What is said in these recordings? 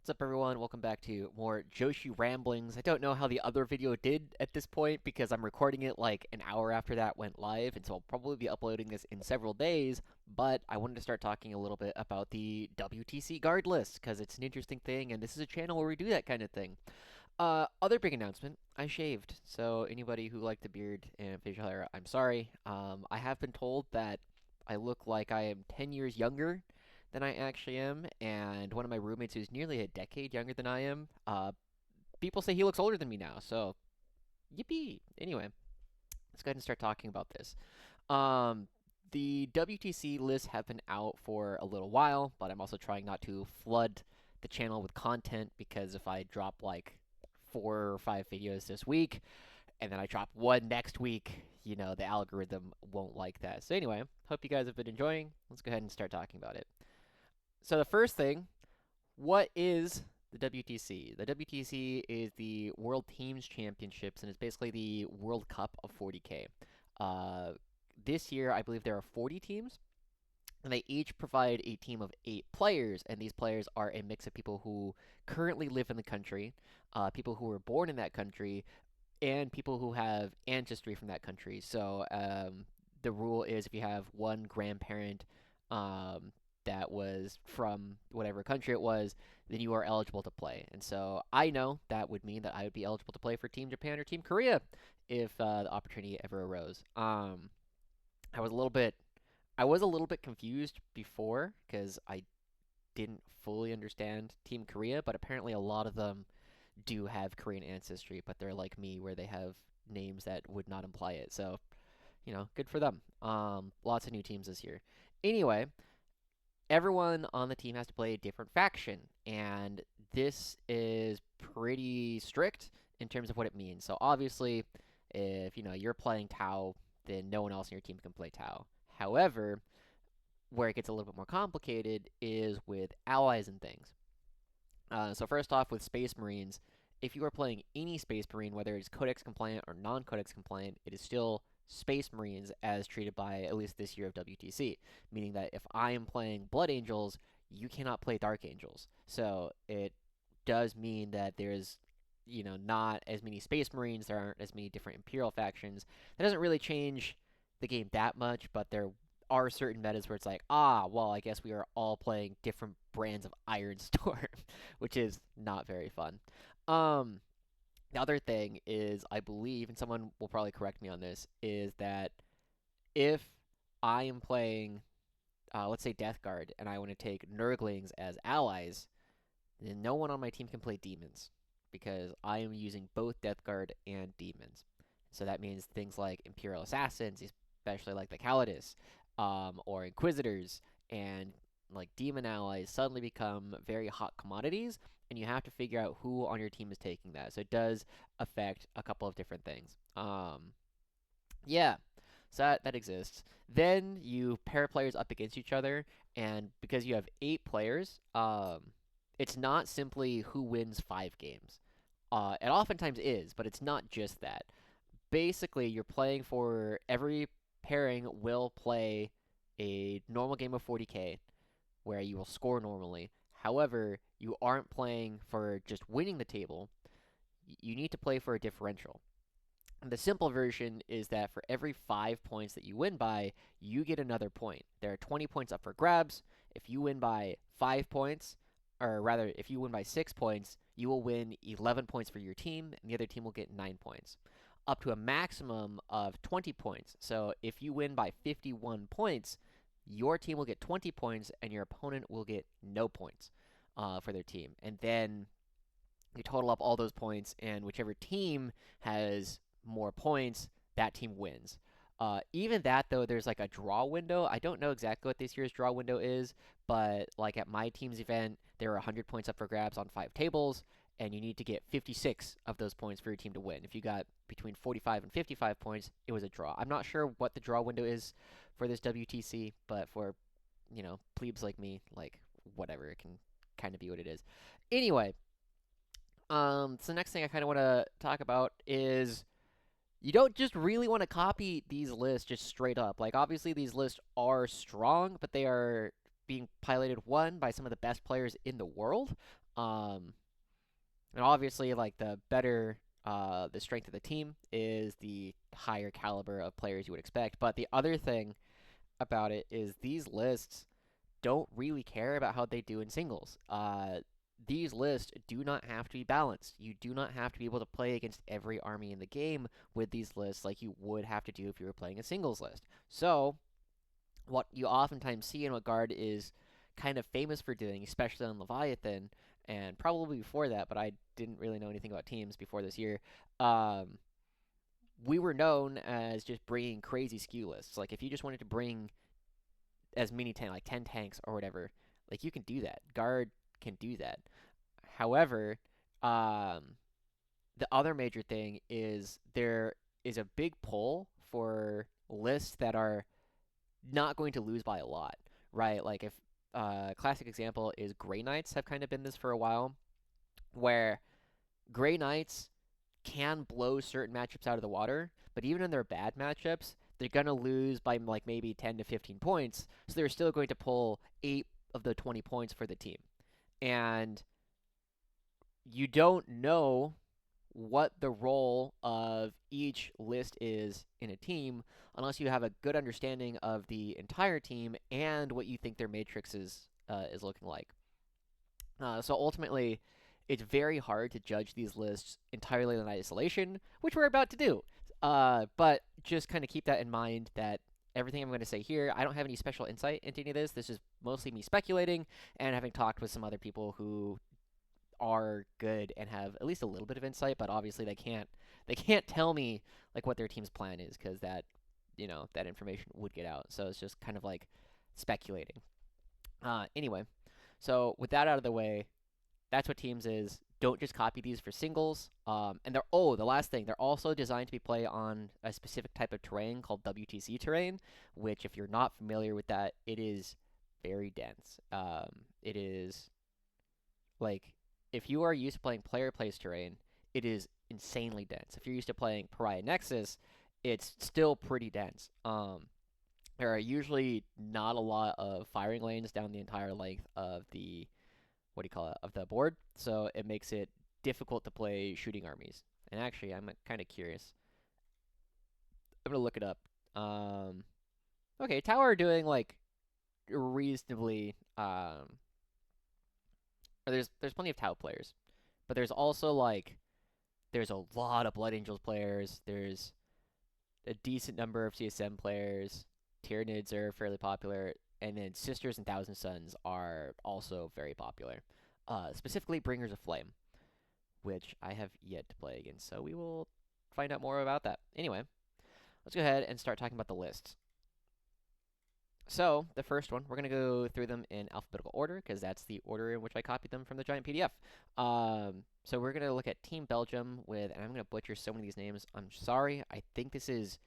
What's up, everyone? Welcome back to more Joushi ramblings. I don't know how the other video did at this point because I'm recording it like an hour after that went live, and so I'll probably be uploading this in several days. But I wanted to start talking a little bit about the WTC guard list because it's an interesting thing, and this is a channel where we do that kind of thing. Other big announcement: I shaved. So anybody who liked the beard and facial hair, I'm sorry. I have been told that I look like I am 10 years younger than I actually am, and one of my roommates who's nearly a decade younger than I am, people say he looks older than me now, so yippee! Anyway, let's go ahead and start talking about this. Um, the WTC lists have been out for a little while, but I'm also trying not to flood the channel with content because if I drop like 4 or 5 videos this week and then I drop one next week, the algorithm won't like that. So anyway, hope you guys have been enjoying. Let's go ahead and start talking about it. So the first thing, what is the WTC? The WTC is the World Teams Championships, and it's basically the World Cup of 40K. Uh, this year, I believe there are 40 teams, and they each provide a team of 8 players, and these players are a mix of people who currently live in the country, people who were born in that country, and people who have ancestry from that country. So the rule is if you have one grandparent um, that was from whatever country it was, then you are eligible to play. And so I know that would mean that I would be eligible to play for Team Japan or Team Korea if the opportunity ever arose. I was a little bit, I was a little bit confused before because I didn't fully understand Team Korea, but apparently a lot of them do have Korean ancestry, but they're like me where they have names that would not imply it. So, good for them. Lots of new teams this year. Anyway, everyone on the team has to play a different faction, and this is pretty strict in terms of what it means. So obviously, if you're playing Tau, then no one else in your team can play Tau. However, where it gets a little bit more complicated is with allies and things. So first off, with Space Marines, if you are playing any Space Marine, whether it's Codex compliant or non-Codex compliant, it is still Space Marines as treated by at least this year of WTC. Meaning that if I am playing Blood Angels, you cannot play Dark Angels. So it does mean that there's not as many Space Marines, there aren't as many different Imperial factions. That doesn't really change the game that much, but there are certain metas where it's like, well, I guess we are all playing different brands of Iron Storm, which is not very fun. Um, the other thing is, I believe, and someone will probably correct me on this, is that if I am playing, let's say Death Guard, and I want to take Nurglings as allies, then no one on my team can play Demons because I am using both Death Guard and Demons. So that means things like Imperial Assassins, especially like the Calidus, or Inquisitors, and like Demon allies suddenly become very hot commodities, and you have to figure out who on your team is taking that. So it does affect a couple of different things. Yeah, so that exists. Then you pair players up against each other, and because you have 8 players, it's not simply who wins 5 games. It oftentimes is, but it's not just that. Basically, you're playing for every pairing will play a normal game of 40K where you will score normally. However, you aren't playing for just winning the table. You need to play for a differential. And the simple version is that for every 5 points that you win by, you get another point. There are 20 points up for grabs. If you win by 5 points, or rather, if you win by 6 points, you will win 11 points for your team, and the other team will get 9 points. Up to a maximum of 20 points. So if you win by 51 points, your team will get 20 points, and your opponent will get no points for their team. And then you total up all those points, and whichever team has more points, that team wins. Even that, though, there's like a draw window. I don't know exactly what this year's draw window is, but like at my team's event, there are 100 points up for grabs on 5 tables, and you need to get 56 of those points for your team to win. If you got between 45 and 55 points, it was a draw. I'm not sure what the draw window is for this WTC, but for, plebes like me, like, whatever, it can kind of be what it is. Anyway, so the next thing I kind of want to talk about is you don't just really want to copy these lists just straight up. Like, obviously, these lists are strong, but they are being piloted, one, by some of the best players in the world. Um, and obviously, like the better the strength of the team is, the higher caliber of players you would expect. But the other thing about it is these lists don't really care about how they do in singles. These lists do not have to be balanced. You do not have to be able to play against every army in the game with these lists like you would have to do if you were playing a singles list. So, what you oftentimes see and what Guard is kind of famous for doing, especially on Leviathan, and probably before that, but I didn't really know anything about teams before this year. Um, we were known as just bringing crazy skew lists. Like if you just wanted to bring as many like 10 tanks or whatever, like you can do that. Guard can do that. However, um, the other major thing is there is a big pull for lists that are not going to lose by a lot, right? Like if classic example is Grey Knights have kind of been this for a while, where Grey Knights can blow certain matchups out of the water, but even in their bad matchups, they're going to lose by like maybe 10 to 15 points, so they're still going to pull 8 of the 20 points for the team. And you don't know what the role of each list is in a team unless you have a good understanding of the entire team and what you think their matrix is looking like. So ultimately, it's very hard to judge these lists entirely in isolation, which we're about to do. But just kind of keep that in mind that everything I'm going to say here, I don't have any special insight into any of this. This is mostly me speculating and having talked with some other people who are good and have at least a little bit of insight, but obviously they can't tell me like what their team's plan is because that information would get out. So it's just kind of like speculating. Anyway, so with that out of the way, that's what teams is. Don't just copy these for singles. And the last thing, they're also designed to be played on a specific type of terrain called WTC terrain, which if you're not familiar with that, it is very dense. It is like if you are used to playing player place terrain, it is insanely dense. If you're used to playing Pariah Nexus, it's still pretty dense. There are usually not a lot of firing lanes down the entire length of the what do you call it of the board, so it makes it difficult to play shooting armies. And actually, I'm kind of curious. I'm gonna look it up. Okay, Tower are doing like reasonably. There's plenty of Tau players, but there's also like there's a lot of Blood Angels players. There's a decent number of CSM players. Tyranids are fairly popular, and then Sisters and Thousand Suns are also very popular. Specifically, Bringers of Flame, which I have yet to play against, so we will find out more about that. Anyway, let's go ahead and start talking about the lists. So, the first one, we're going to go through them in alphabetical order, because that's the order in which I copied them from the giant PDF. So we're going to look at Team Belgium with, and I'm going to butcher so many of these names. I'm sorry. I think this is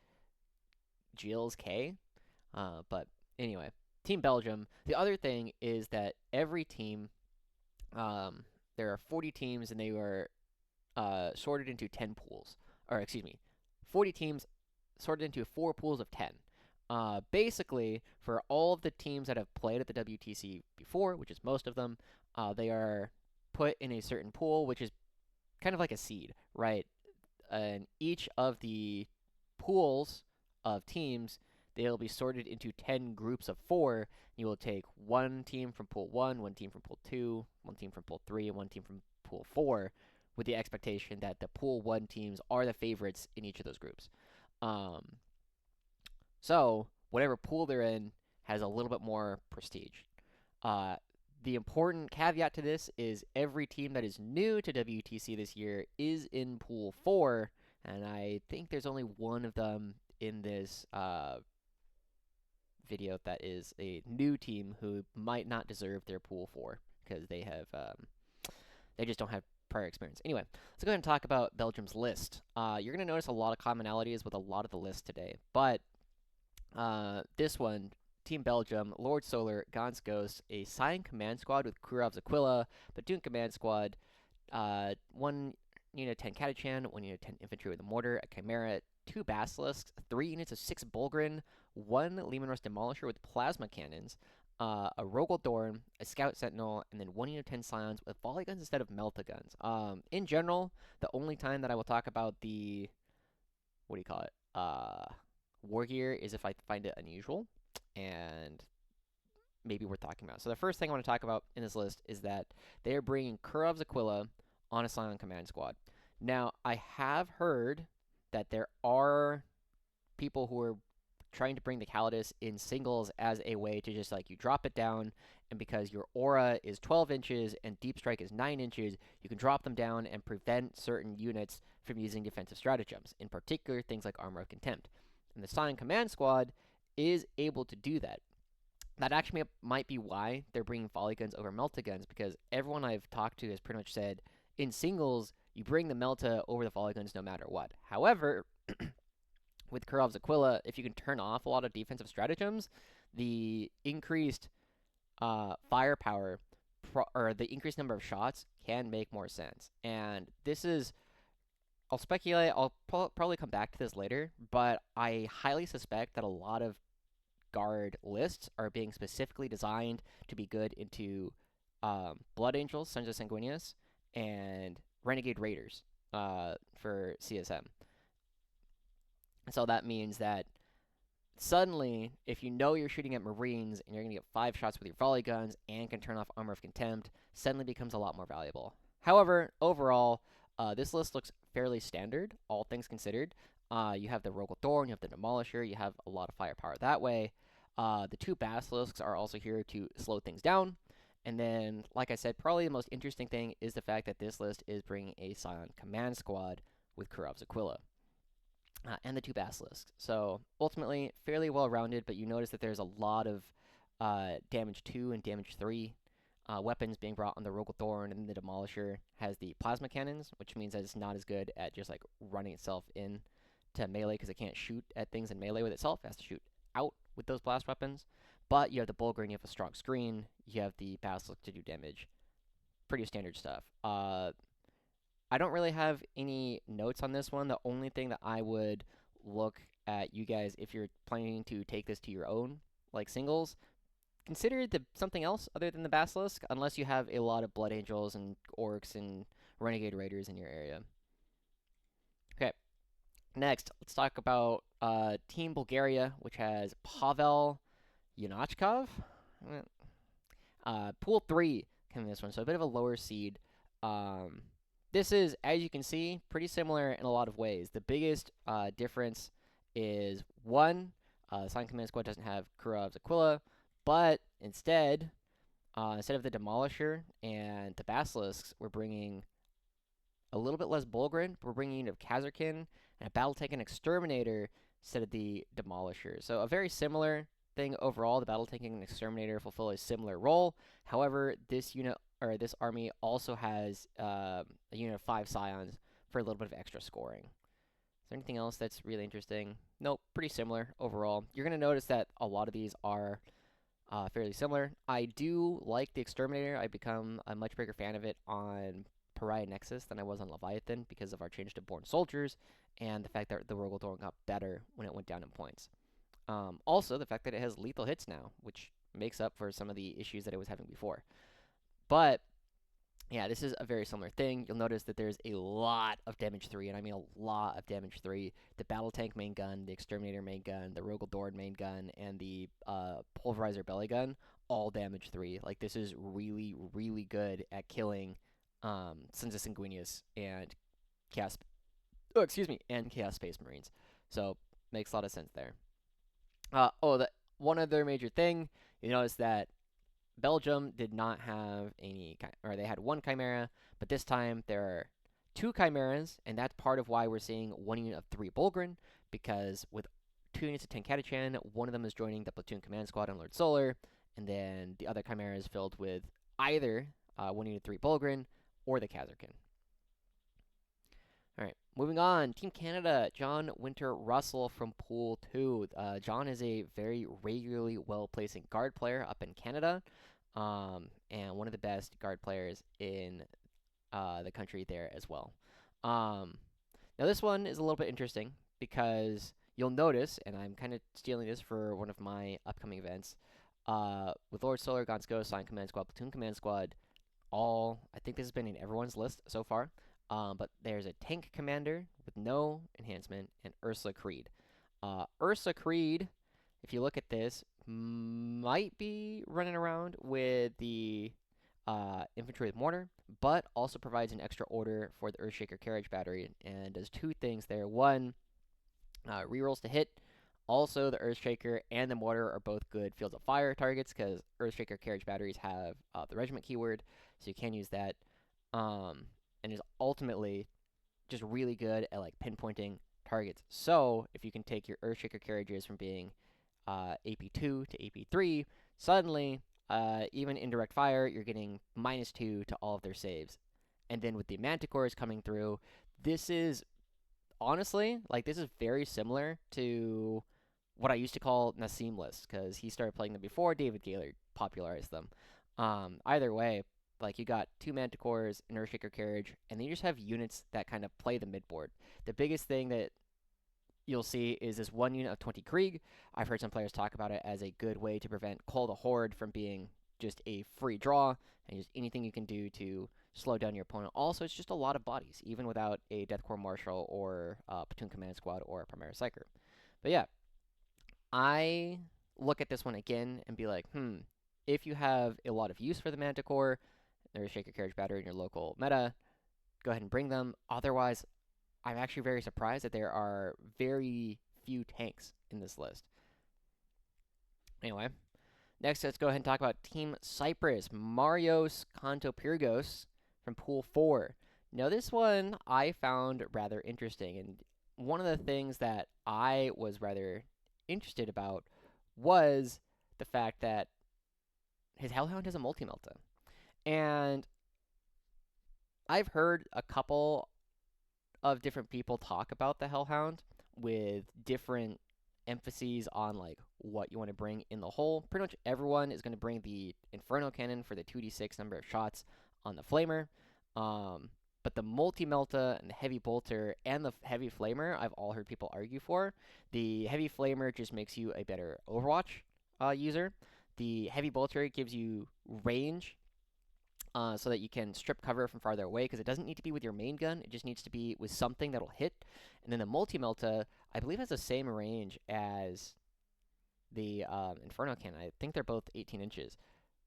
Gilles K. But anyway, Team Belgium. The other thing is that every team, there are 40 teams, and they were sorted into 10 pools. Or, excuse me, 40 teams sorted into 4 pools of 10. Basically, for all of the teams that have played at the WTC before, which is most of them, they are put in a certain pool, which is kind of like a seed, right? And each of the pools of teams, they'll be sorted into 10 groups of 4. You will take one team from pool 1, one team from pool 2, one team from pool 3, and one team from pool 4, with the expectation that the pool 1 teams are the favorites in each of those groups. So, whatever pool they're in has a little bit more prestige. The important caveat to this is every team that is new to WTC this year is in Pool 4, and I think there's only one of them in this video that is a new team who might not deserve their Pool 4, because they just don't have prior experience. Anyway, let's go ahead and talk about Belgium's list. You're going to notice a lot of commonalities with a lot of the lists today, but this one, Team Belgium, Lord Solar, Gaunt's Ghost, a Scion Command Squad with Kurov's Aquila, Batoon Command Squad, 1 unit 10 Catachan, 1 unit 10 Infantry with a Mortar, a Chimera, 2 Basilisks, 3 units of 6 Bulgarin, 1 Leman Russ Demolisher with Plasma Cannons, a Rogaldorn, a Scout Sentinel, and then 1 unit of 10 Scions with volley guns instead of melta guns. In general, the only time that I will talk about the, what do you call it, war gear is if I find it unusual, and maybe worth talking about. So the first thing I want to talk about in this list is that they are bringing Kurov's Aquila on a Scion Command Squad. Now, I have heard that there are people who are trying to bring the Calidus in singles as a way to just like you drop it down, and because your aura is 12 inches and deep strike is 9 inches, you can drop them down and prevent certain units from using defensive stratagems, in particular things like Armor of Contempt. And the Scion Command Squad is able to do that. That actually might be why they're bringing volley guns over melta guns, because everyone I've talked to has pretty much said in singles you bring the melta over the volley guns no matter what. However, with Kurov's Aquila, if you can turn off a lot of defensive stratagems, the increased firepower or the increased number of shots can make more sense. And this is, I'll speculate, I'll probably come back to this later, but I highly suspect that a lot of guard lists are being specifically designed to be good into Blood Angels, Sons of Sanguinius, and Renegade Raiders for CSM. So that means that suddenly, if you know you're shooting at Marines and you're going to get 5 shots with your volley guns and can turn off Armor of Contempt, suddenly becomes a lot more valuable. However, overall, this list looks fairly standard, all things considered. You have the Rogaldorn, you have the Demolisher, you have a lot of firepower that way. The 2 Basilisks are also here to slow things down. And then, like I said, probably the most interesting thing is the fact that this list is bringing a Scion Command Squad with Kurov's Aquila. And the 2 Basilisks. So, ultimately, fairly well-rounded, but you notice that there's a lot of damage 2 and damage 3 weapons being brought on the Rogaldorn, and the Demolisher has the plasma cannons, which means that it's not as good at just, like, running itself in to melee, because it can't shoot at things in melee with itself. It has to shoot out with those blast weapons. But you have the Bulgaria, you have a strong screen, you have the Basilisk to do damage. Pretty standard stuff. I don't really have any notes on this one. The only thing that I would look at you guys, if you're planning to take this to your own, like singles, consider something else other than the Basilisk, unless you have a lot of Blood Angels and Orcs and Renegade Raiders in your area. Okay, next, let's talk about Team Bulgaria, which has Pavel Yanachkov. Pool 3 coming this one, so a bit of a lower seed. This is, as you can see, pretty similar in a lot of ways. The biggest difference is, one, Scion Command Squad doesn't have Kurov's Aquila, but instead of the Demolisher and the Basilisks, we're bringing a little bit less Bulgarin. We're bringing in a Kazarkin and a Battle Tank and Exterminator instead of the Demolisher. So a very similar thing overall. The Battle Tank and Exterminator fulfill a similar role. However, this unit or this army also has a unit of 5 Scions for a little bit of extra scoring. Is there anything else that's really interesting? Nope, pretty similar overall. You're going to notice that a lot of these are fairly similar. I do like the Exterminator. I've become a much bigger fan of it on Pariah Nexus than I was on Leviathan because of our change to Born Soldiers and the fact that the Rogaldorn got better when it went down in points. Also, the fact that it has lethal hits now, which makes up for some of the issues that it was having before. But, yeah, this is a very similar thing. You'll notice that there's a lot of damage 3, and I mean a lot of damage 3. The Battle Tank main gun, the Exterminator main gun, the Rogaldorn main gun, and the Pulverizer belly gun, all damage 3. Like, this is really, really good at killing Sons of Sanguinius and Chaos Space Marines. So, makes a lot of sense there. One other major thing, you notice that Belgium did not have any, or they had 1 Chimera, but this time there are 2 Chimeras, and that's part of why we're seeing 1 unit of 3 Bulgarin, because with 2 units of 10 Catachan, one of them is joining the Platoon Command Squad on Lord Solar, and then the other Chimera is filled with either 1 unit of 3 Bulgarin or the Kazarkin. All right, moving on. Team Canada, John Winter Russell from Pool 2. John is a very regularly well-placing guard player up in Canada, and one of the best guard players in the country there as well. Now, this one is a little bit interesting because you'll notice, and I'm kind of stealing this for one of my upcoming events, With Lord Solar, Gaunt's Ghost, Sign Command Squad, Platoon Command Squad, I think this has been in everyone's list so far. But there's a tank commander with no enhancement, and Ursula Creed. Ursula Creed, if you look at this, might be running around with the infantry with mortar, but also provides an extra order for the Earthshaker carriage battery, and does two things there. One, rerolls to hit. Also, the Earthshaker and the mortar are both good fields of fire targets because Earthshaker carriage batteries have the regiment keyword, so you can use that. And is ultimately just really good at like pinpointing targets. So if you can take your Earthshaker carriages from being AP2 to AP3, suddenly even indirect fire, you're getting -2 to all of their saves. And then with the Manticores coming through, this is honestly, like, this is very similar to what I used to call Nassim lists, because he started playing them before David Gaylor popularized them. Either way, like, you got two Manticores, an Earthshaker Carriage, and then you just have units that kind of play the midboard. The biggest thing that you'll see is this one unit of 20 Krieg. I've heard some players talk about it as a good way to prevent Call the Horde from being just a free draw, and just anything you can do to slow down your opponent. Also, it's just a lot of bodies, even without a Death Corps Marshal or Platoon Command Squad or a Primary Psyker. But yeah, I look at this one again and be like, if you have a lot of use for the Manticore, there's Shaker Carriage Battery in your local meta, go ahead and bring them. Otherwise, I'm actually very surprised that there are very few tanks in this list. Anyway, next let's go ahead and talk about Team Cyprus. Marios Kantopyrgos from Pool 4. Now this one I found rather interesting, and one of the things that I was rather interested about was the fact that his Hellhound has a multi-melta. And I've heard a couple of different people talk about the Hellhound with different emphases on like what you want to bring in the hole. Pretty much everyone is going to bring the Inferno Cannon for the 2d6 number of shots on the Flamer. But the Multi-Melta and the Heavy Bolter and the Heavy Flamer, I've all heard people argue for. The Heavy Flamer just makes you a better Overwatch user. The Heavy Bolter gives you range so that you can strip cover from farther away, because it doesn't need to be with your main gun. It just needs to be with something that'll hit. And then the Multi-Melta, I believe, has the same range as the Inferno Cannon. I think they're both 18 inches.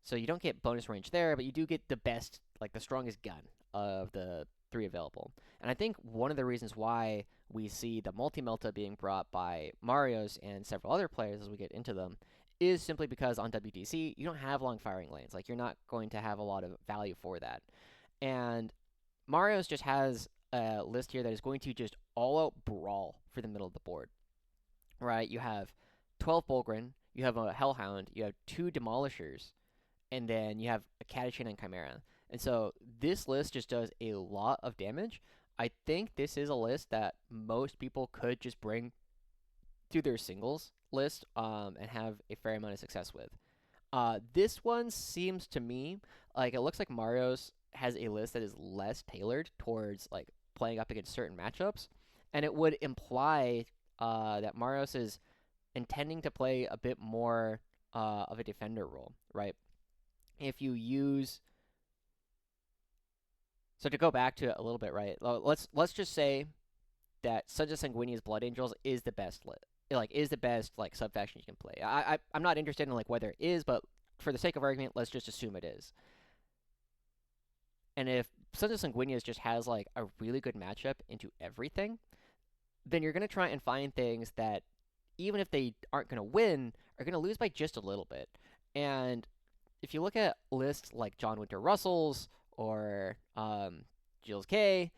So you don't get bonus range there, but you do get the best, like the strongest gun of the three available. And I think one of the reasons why we see the Multi-Melta being brought by Marios and several other players as we get into them is simply because on WTC, you don't have long firing lanes. Like, you're not going to have a lot of value for that. And Marios just has a list here that is going to just all-out brawl for the middle of the board. Right? You have 12 Bulgrin, you have a Hellhound, you have 2 Demolishers, and then you have a Catachin and Chimera. And so this list just does a lot of damage. I think this is a list that most people could just bring to their singles list and have a fair amount of success with. This one seems to me like it looks like Mario's has a list that is less tailored towards like playing up against certain matchups, and it would imply that Marios is intending to play a bit more of a defender role, right? If you use to go back to it a little bit, right? Let's just say that Sons of Sanguinius Blood Angels is the best is the best like subfaction you can play. I'm not interested in like whether it is, but for the sake of argument, let's just assume it is. And if Sons of Sanguinius just has like a really good matchup into everything, then you're gonna try and find things that, even if they aren't gonna win, are gonna lose by just a little bit. And if you look at lists like John Winter Russell's or Jill's K,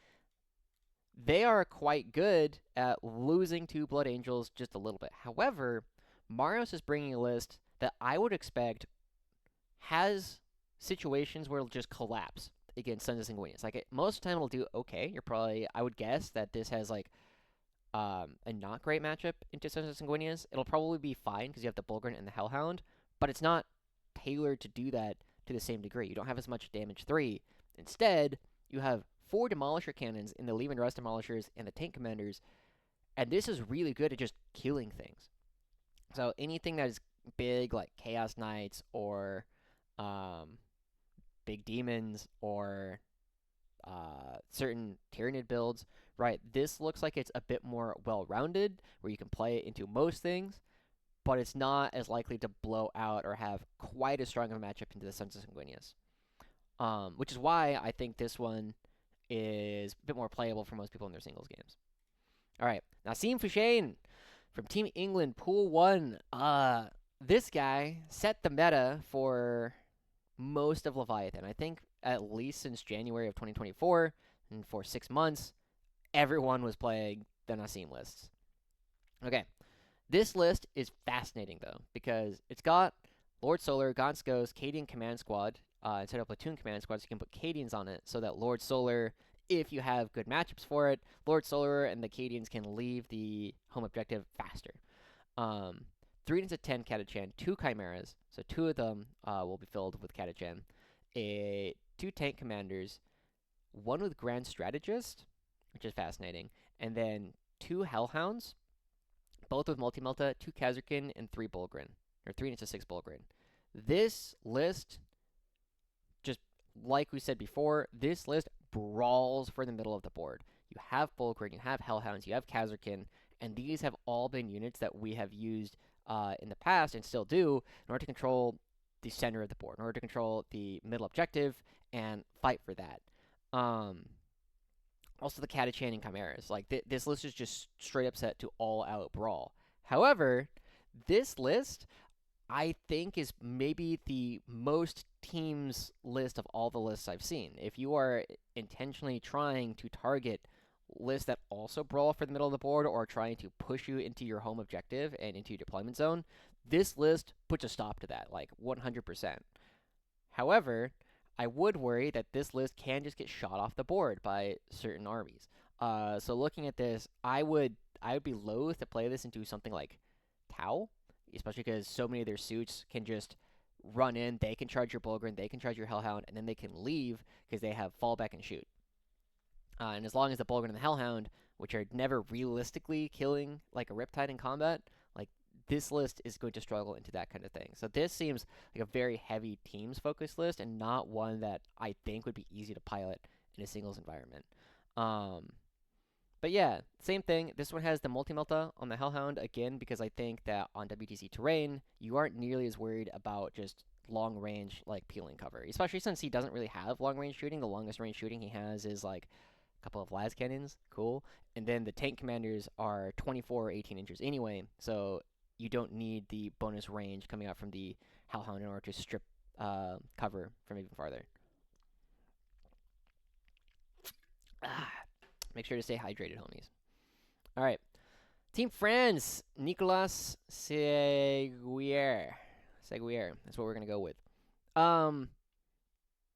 they are quite good at losing to Blood Angels just a little bit. However, Marios is bringing a list that I would expect has situations where it'll just collapse against Sons of Sanguinius. Like, most of the time it'll do okay. I would guess that this has like a not great matchup into Sons of Sanguinius. It'll probably be fine because you have the Bulgrin and the Hellhound, but it's not tailored to do that to the same degree. You don't have as much damage 3. Instead, you have 4 Demolisher Cannons in the Leave and Rest Demolishers and the Tank Commanders, and this is really good at just killing things. So anything that is big like Chaos Knights or um, big demons or certain Tyranid builds, right? This looks like it's a bit more well-rounded, where you can play it into most things, but it's not as likely to blow out or have quite as strong of a matchup into the Sons of Sanguinius. Which is why I think this one is a bit more playable for most people in their singles games. All right, Nassim Fouchain from Team England, Pool 1. This guy set the meta for most of Leviathan. I think at least since January of 2024, and for 6 months, everyone was playing the Nassim lists. Okay, this list is fascinating though, because it's got Lord Solar, Gaunt's Ghost, Cadian Command Squad, instead of Platoon Command Squad, so you can put Cadians on it, so that Lord Solar, if you have good matchups for it, Lord Solar and the Cadians can leave the home objective faster. 3 into 10 Catachan, 2 Chimeras, so 2 of them will be filled with Catachan, 2 Tank Commanders, 1 with Grand Strategist, which is fascinating, and then 2 Hellhounds, both with Multi-Melta, 2 Kazarkin, and 3 Bulgrin, or 3 into 6 Bulgrin. This list, just like we said before, this list brawls for the middle of the board. You have Bulgrin, you have Hellhounds, you have Kazarkin, and these have all been units that we have used in the past and still do in order to control the center of the board, in order to control the middle objective and fight for that. Also, the Catachan and Chimeras. Like, this list is just straight up set to all-out brawl. However, this list, I think, is maybe the most teams list of all the lists I've seen. If you are intentionally trying to target lists that also brawl for the middle of the board or trying to push you into your home objective and into your deployment zone, this list puts a stop to that, like 100%. However, I would worry that this list can just get shot off the board by certain armies. So looking at this, I would be loath to play this into something like Tau, especially because so many of their suits can just run in. They can charge your Bulgrin, they can charge your Hellhound, and then they can leave because they have fallback and shoot. And as long as the Bulgrin and the Hellhound, which are never realistically killing like a Riptide in combat, like this list is going to struggle into that kind of thing. So this seems like a very heavy teams focused list and not one that I think would be easy to pilot in a singles environment. But yeah, same thing. This one has the multi-melta on the Hellhound again because I think that on WTC terrain you aren't nearly as worried about just long range like peeling cover, especially since he doesn't really have long range shooting. The longest range shooting he has is like a couple of las cannons, cool. And then the tank commanders are 24 or 18 inches anyway, so you don't need the bonus range coming out from the Hellhound in order to strip cover from even farther. Make sure to stay hydrated, homies. All right. Team France, Nicolas Seguier. Seguier. That's what we're going to go with.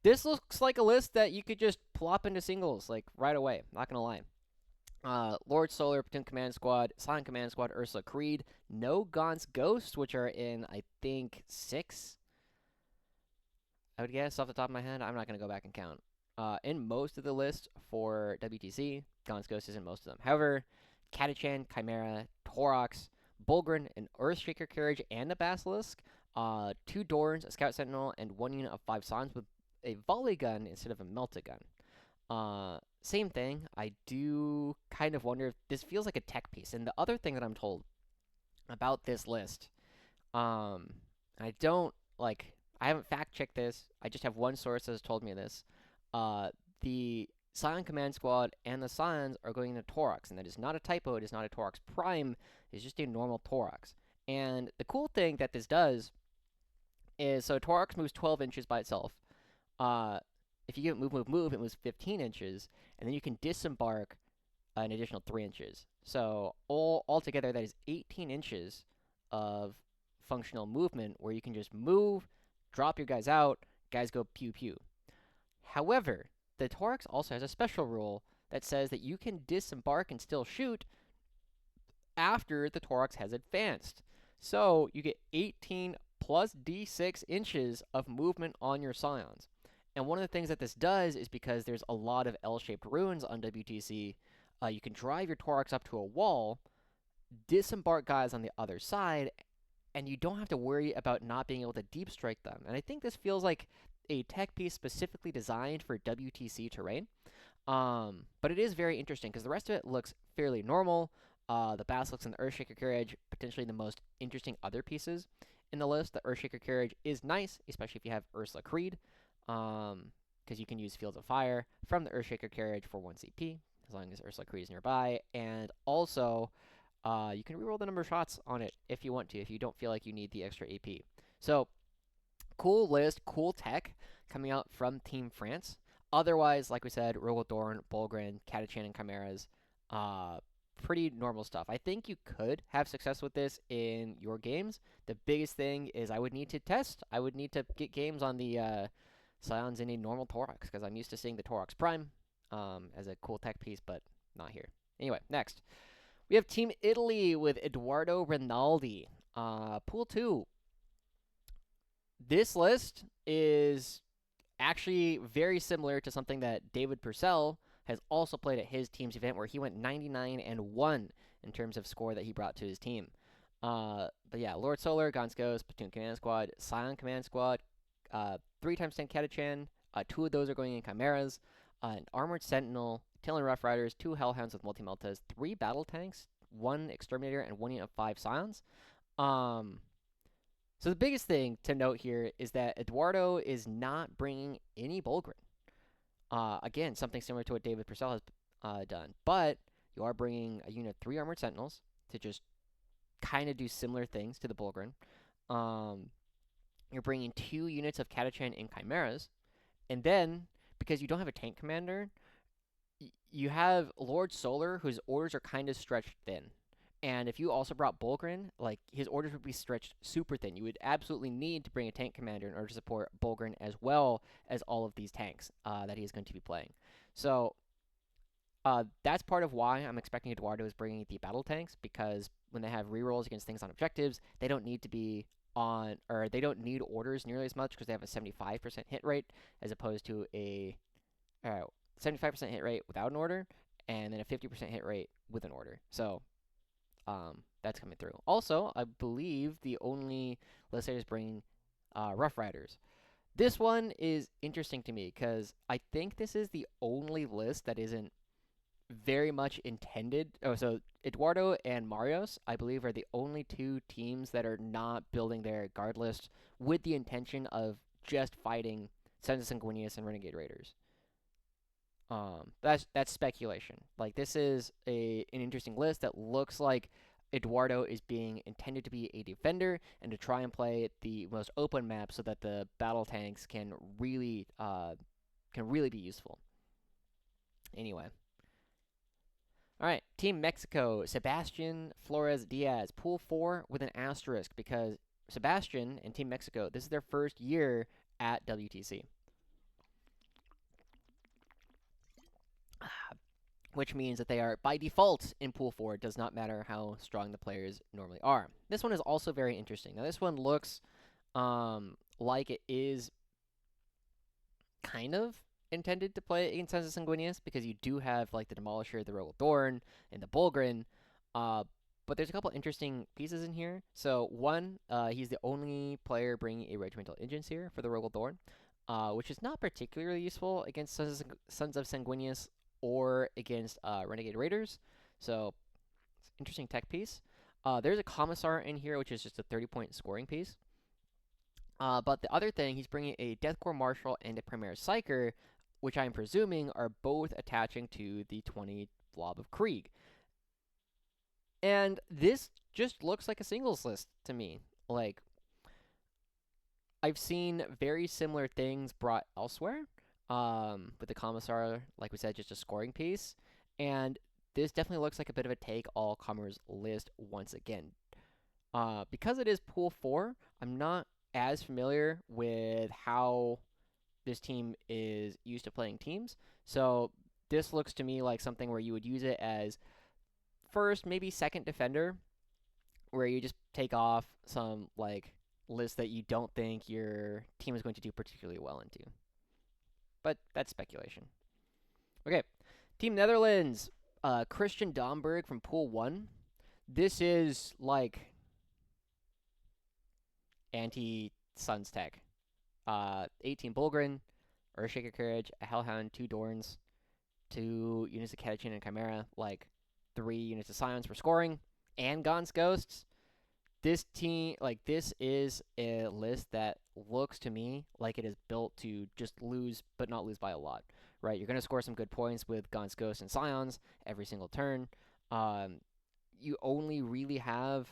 This looks like a list that you could just plop into singles, like, right away. Not going to lie. Lord Solar, Platoon Command Squad, Silent Command Squad, Ursula Creed. No Gaunt's Ghost, which are in, I think, 6. I would guess off the top of my head. I'm not going to go back and count. In most of the list for WTC, Gaunt's Ghost is in most of them. However, Catachan, Chimera, Torox, Bulgrin, an Earthshaker Carriage, and a Basilisk, 2 Dorns, a Scout Sentinel, and 1 unit of 5 Scions with a volley gun instead of a melta gun. Same thing. I do kind of wonder if this feels like a tech piece. And the other thing that I'm told about this list, I don't, like, I haven't fact-checked this. I just have one source that has told me this. The Scion Command Squad and the Scions are going into Torox, and that is not a typo. It is not a Torox Prime. It's just a normal Torox. And the cool thing that this does is, so Torox moves 12 inches by itself. If you give it move, move, move, it moves 15 inches, and then you can disembark an additional 3 inches. So altogether, that is 18 inches of functional movement where you can just move, drop your guys out, guys go pew pew. However, the Torox also has a special rule that says that you can disembark and still shoot after the Torox has advanced. So you get 18 plus d6 inches of movement on your Scions. And one of the things that this does is because there's a lot of L-shaped ruins on WTC, you can drive your Torox up to a wall, disembark guys on the other side, and you don't have to worry about not being able to deep strike them. And I think this feels like a tech piece specifically designed for WTC terrain. But it is very interesting because the rest of it looks fairly normal. The Basilisk and the Earthshaker Carriage, potentially the most interesting other pieces in the list. The Earthshaker Carriage is nice, especially if you have Ursula Creed, because you can use Fields of Fire from the Earthshaker Carriage for 1 CP, as long as Ursula Creed is nearby. And also, you can reroll the number of shots on it if you want to, if you don't feel like you need the extra AP. So, cool list, cool tech coming out from Team France. Otherwise, like we said, Rogodorn, Bulgarian, Catachan, and Chimeras, pretty normal stuff. I think you could have success with this in your games. The biggest thing is I would need to test. I would need to get games on the Scions in a normal Torox, because I'm used to seeing the Torox Prime as a cool tech piece, but not here. Anyway, next. We have Team Italy with Eduardo Rinaldi. Pool 2. This list is actually very similar to something that David Purcell has also played at his team's event, where he went 99-1 in terms of score that he brought to his team. But yeah, Lord Solar, Gonskos, Platoon Command Squad, Scion Command Squad, 3x10 Catachan, 2 of those are going in Chimeras, an Armored Sentinel, Talon Rough Riders, 2 Hellhounds with multi-meltas, 3 Battle Tanks, 1 Exterminator, and 1 unit of 5 Scions. So the biggest thing to note here is that Eduardo is not bringing any Bulgrin. Again, something similar to what David Purcell has done. But you are bringing a unit of 3 Armored Sentinels to just kind of do similar things to the Bulgrin. You're bringing 2 units of Catachan and Chimeras. And then, because you don't have a tank commander, you have Lord Solar, whose orders are kind of stretched thin. And if you also brought Bulgrin, like, his orders would be stretched super thin. You would absolutely need to bring a tank commander in order to support Bulgrin as well as all of these tanks that he is going to be playing. So that's part of why I'm expecting Eduardo is bringing the battle tanks, because when they have rerolls against things on objectives, they don't need to be on, or they don't need orders nearly as much because they have a 75% hit rate as opposed to a 75% hit rate without an order, and then a 50% hit rate with an order. So that's coming through. Also, I believe the only list that is bringing Rough Riders. This one is interesting to me because I think this is the only list that isn't very much intended. Oh, so Eduardo and Marios, I believe, are the only 2 teams that are not building their guard list with the intention of just fighting Sons of Sanguinius and Renegade Raiders. That's speculation. Like, this is an interesting list that looks like Eduardo is being intended to be a defender and to try and play the most open map so that the battle tanks can really be useful. Anyway. Alright, Team Mexico, Sebastian Flores Diaz, Pool 4 with an asterisk, because Sebastian and Team Mexico, this is their first year at WTC. Which means that they are, by default, in Pool 4. It does not matter how strong the players normally are. This one is also very interesting. Now, this one looks like it is kind of intended to play against Sons of Sanguinius, because you do have, like, the Demolisher, the Rogodorn, and the Bulgrin. But there's a couple interesting pieces in here. So, one, he's the only player bringing a Regimental Engines here for the Rogodorn, which is not particularly useful against Sons of Sanguinius or against Renegade Raiders. So, interesting tech piece. There's a Commissar in here, which is just a 30-point scoring piece. But the other thing, he's bringing a Deathcore Marshal and a Premier Psyker, which I'm presuming are both attaching to the 20 Blob of Krieg. And this just looks like a singles list to me. Like, I've seen very similar things brought elsewhere. With the Commissar, like we said, just a scoring piece. And this definitely looks like a bit of a take-all-comers list once again. Because it is Pool 4, I'm not as familiar with how this team is used to playing teams. So this looks to me like something where you would use it as first, maybe second defender, where you just take off some, like, list that you don't think your team is going to do particularly well into. But that's speculation. Okay, Team Netherlands, Christian Domberg from Pool 1. This is, like, anti-Suns tech. 18 Bulgrin, Earthshaker Courage, a Hellhound, 2 Dorns, 2 units of Catachin and Chimera, like 3 units of Scions for scoring, and Gaunt's Ghosts. This team, like, this is a list that looks to me like it is built to just lose, but not lose by a lot, right? You're going to score some good points with Gaunt's Ghosts and Scions every single turn. Um, you only really have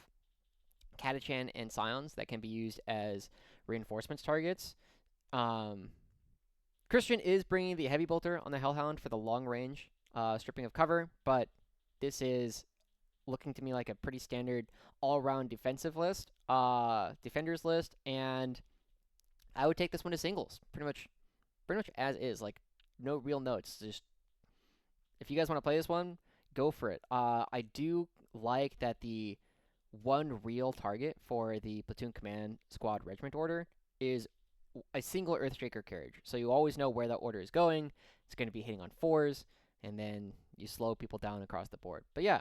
Catachan and Scions that can be used as reinforcements targets. Um, Christian is bringing the Heavy Bolter on the Hellhound for the long range stripping of cover, but this is looking to me like a pretty standard all-round defensive list, defenders list, and I would take this one to singles, pretty much as is. Like, no real notes. Just if you guys want to play this one, go for it. I do like that the one real target for the platoon command squad regiment order is a single Earthshaker carriage. So you always know where that order is going. It's going to be hitting on 4s, and then you slow people down across the board. But yeah,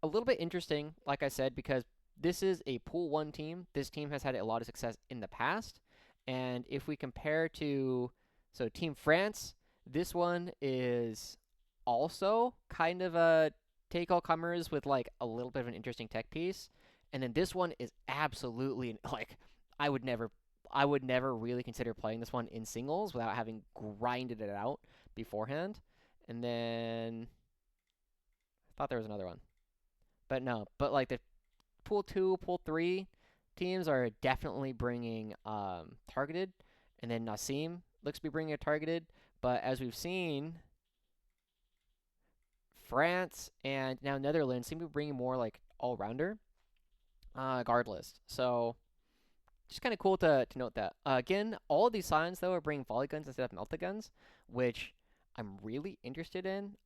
a little bit interesting, like I said, because this is a Pool 1 team. This team has had a lot of success in the past. And if we compare to, so Team France, this one is also kind of a take all comers with like a little bit of an interesting tech piece. And then this one is absolutely like I would never really consider playing this one in singles without having grinded it out beforehand. And then I thought there was another one. But no, but like the Pool 2, Pool 3 teams are definitely bringing targeted. And then Nassim looks to be bringing a targeted. But as we've seen, France and now Netherlands seem to be bringing more like all-rounder guard list. So just kind of cool to note that. Again, all of these signs, though, are bringing volley guns instead of melta guns, which I'm really interested in.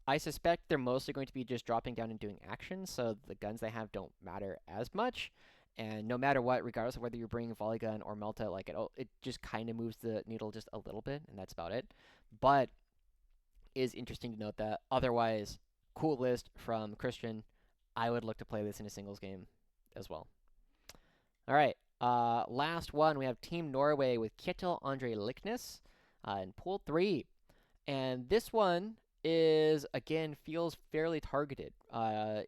I suspect they're mostly going to be just dropping down and doing actions, so the guns they have don't matter as much. And no matter what, regardless of whether you're bringing volley gun or melta, like it just kind of moves the needle just a little bit, and that's about it. But it is interesting to note that. Otherwise, cool list from Christian. I would look to play this in a singles game as well. All right. Last one, we have Team Norway with Kjetil Andre Liknes in Pool 3. And this one is, again, feels fairly targeted,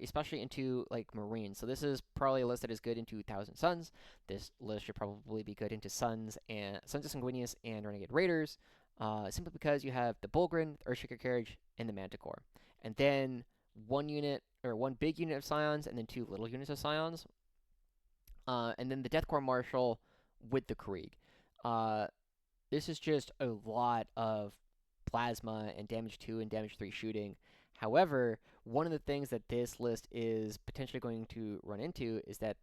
especially into, like, Marines. So this is probably a list that is good into 1,000 Suns. This list should probably be good into Suns of Sanguinius and Renegade Raiders, simply because you have the Bulgrin, the Earthshaker Carriage, and the Manticore. And then one big unit of Scions, and then 2 little units of Scions. And then the Deathcore Marshal with the Krieg. This is just a lot of plasma and damage 2 and damage 3 shooting. However, one of the things that this list is potentially going to run into is that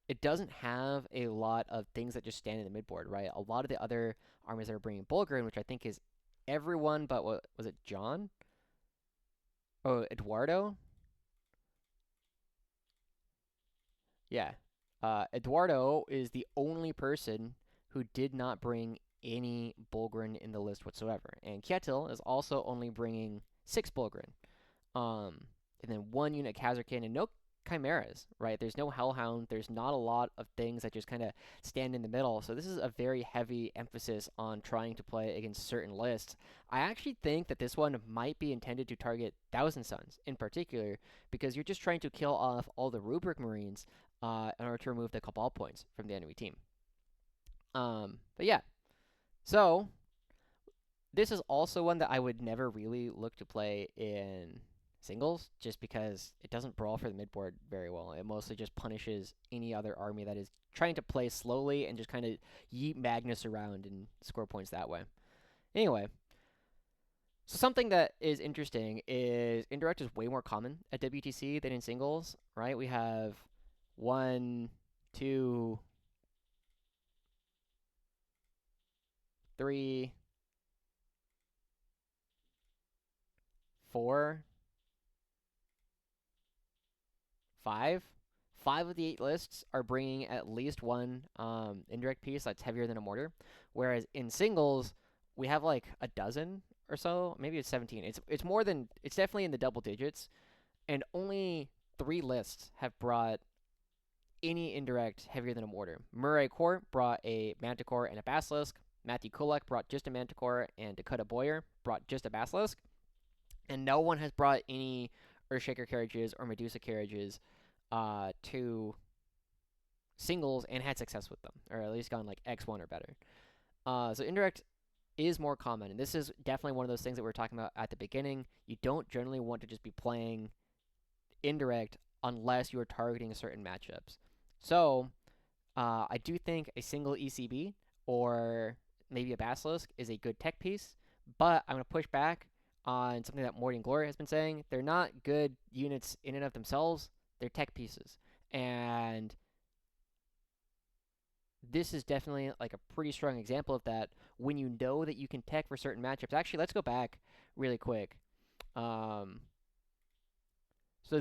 it doesn't have a lot of things that just stand in the midboard, right? A lot of the other armies that are bringing Bulgarin, which I think is everyone but, what was it, John? Oh, Eduardo? Yeah. Eduardo is the only person who did not bring any Bulgrin in the list whatsoever. And Kjetil is also only bringing 6 Bulgrin. And then 1 unit Kazarkin and no Chimeras, right? There's no Hellhound. There's not a lot of things that just kind of stand in the middle. So this is a very heavy emphasis on trying to play against certain lists. I actually think that this one might be intended to target 1,000 Suns in particular, because you're just trying to kill off all the Rubric Marines in order to remove the Cabal points from the enemy team. But yeah, so this is also one that I would never really look to play in singles, just because it doesn't brawl for the midboard very well. It mostly just punishes any other army that is trying to play slowly and just kind of yeet Magnus around and score points that way. Anyway, so something that is interesting is Indirect is way more common at WTC than in singles, right? We have 1, 2, 3, 4, 5. 5 of the 8 lists are bringing at least one indirect piece that's heavier than a mortar, whereas in singles we have like a dozen or so, maybe it's 17. It's more than, it's definitely in the double digits, and only 3 lists have brought any indirect heavier than a mortar. Murray Court brought a Manticore and a Basilisk. Matthew Kulak brought just a Manticore, and Dakota Boyer brought just a Basilisk. And no one has brought any Earthshaker carriages or Medusa carriages to singles and had success with them, or at least gone like X1 or better. So indirect is more common, and this is definitely one of those things that we were talking about at the beginning. You don't generally want to just be playing indirect unless you are targeting certain matchups. So I do think a single ECB or maybe a Basilisk is a good tech piece, but I'm going to push back on something that Morty and Glory has been saying. They're not good units in and of themselves, they're tech pieces. And this is definitely like a pretty strong example of that when you know that you can tech for certain matchups. Actually, let's go back really quick. So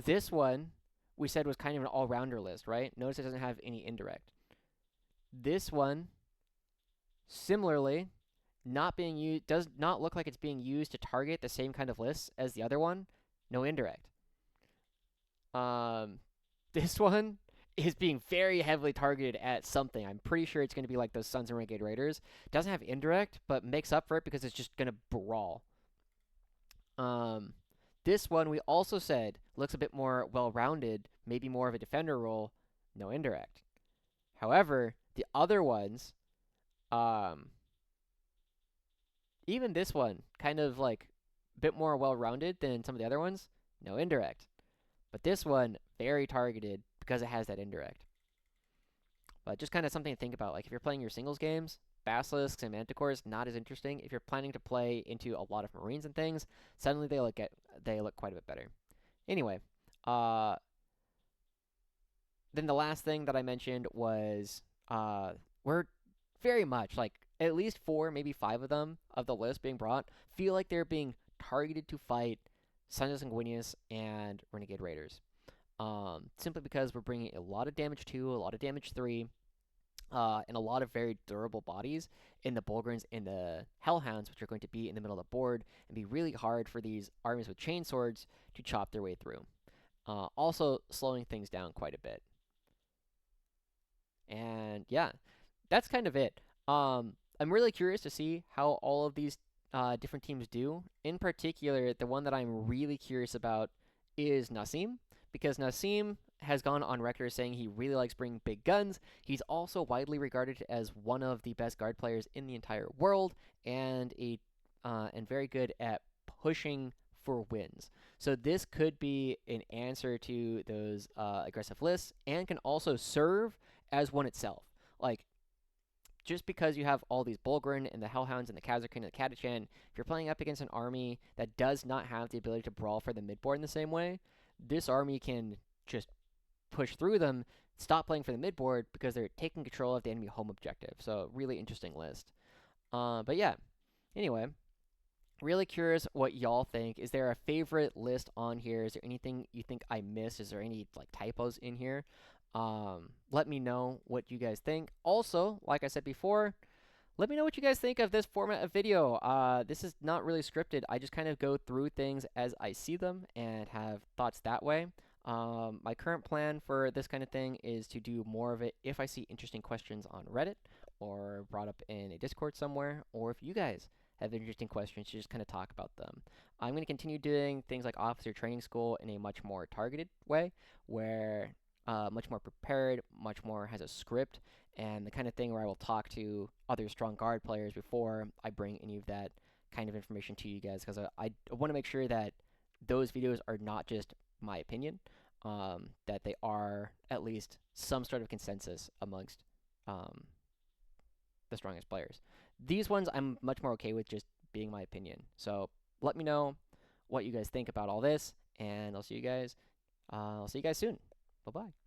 this one we said was kind of an all-rounder list, right? Notice it doesn't have any indirect. This one, similarly, not being used, does not look like it's being used to target the same kind of lists as the other one. No indirect. This one is being very heavily targeted at something. I'm pretty sure it's going to be like those Sons and Renegade Raiders. Doesn't have indirect, but makes up for it because it's just going to brawl. This one we also said looks a bit more well-rounded, maybe more of a defender role. No indirect. However, the other ones, even this one, kind of like a bit more well-rounded than some of the other ones. No indirect. But this one, very targeted because it has that indirect. But just kind of something to think about. Like if you're playing your singles games, Basilisks and Manticores, not as interesting. If you're planning to play into a lot of Marines and things, suddenly they look quite a bit better. Anyway, then the last thing that I mentioned was we're very much like at least 4, maybe 5 of them of the list being brought feel like they're being targeted to fight Sons of Sanguinius and Renegade Raiders. Simply because we're bringing a lot of damage 2, a lot of damage 3, and a lot of very durable bodies in the Bulgarians and the Hellhounds, which are going to be in the middle of the board and be really hard for these armies with chainswords to chop their way through. Also slowing things down quite a bit. And yeah, that's kind of it. I'm really curious to see how all of these different teams do. In particular, the one that I'm really curious about is Nassim, because Nassim has gone on record saying he really likes bringing big guns. He's also widely regarded as one of the best guard players in the entire world, and very good at pushing for wins. So this could be an answer to those aggressive lists, and can also serve as one itself. Like, just because you have all these Bulgarin and the Hellhounds and the Kazakhin and the Katachan, if you're playing up against an army that does not have the ability to brawl for the midboard in the same way, this army can just push through them, stop playing for the midboard because they're taking control of the enemy home objective. So really interesting list. But yeah, anyway, really curious what y'all think. Is there a favorite list on here? Is there anything you think I missed? Is there any like typos in here? Let me know what you guys think. Also, like I said before, let me know what you guys think of this format of video. This is not really scripted. I just kind of go through things as I see them and have thoughts that way. My current plan for this kind of thing is to do more of it if I see interesting questions on Reddit or brought up in a Discord somewhere, or if you guys have interesting questions to just kind of talk about them. I'm going to continue doing things like Officer Training School in a much more targeted way, where much more prepared, much more has a script, and the kind of thing where I will talk to other strong guard players before I bring any of that kind of information to you guys, because I want to make sure that those videos are not just my opinion, that they are at least some sort of consensus amongst the strongest players. These ones I'm much more okay with just being my opinion. So let me know what you guys think about all this, and I'll see you guys soon. Bye-bye.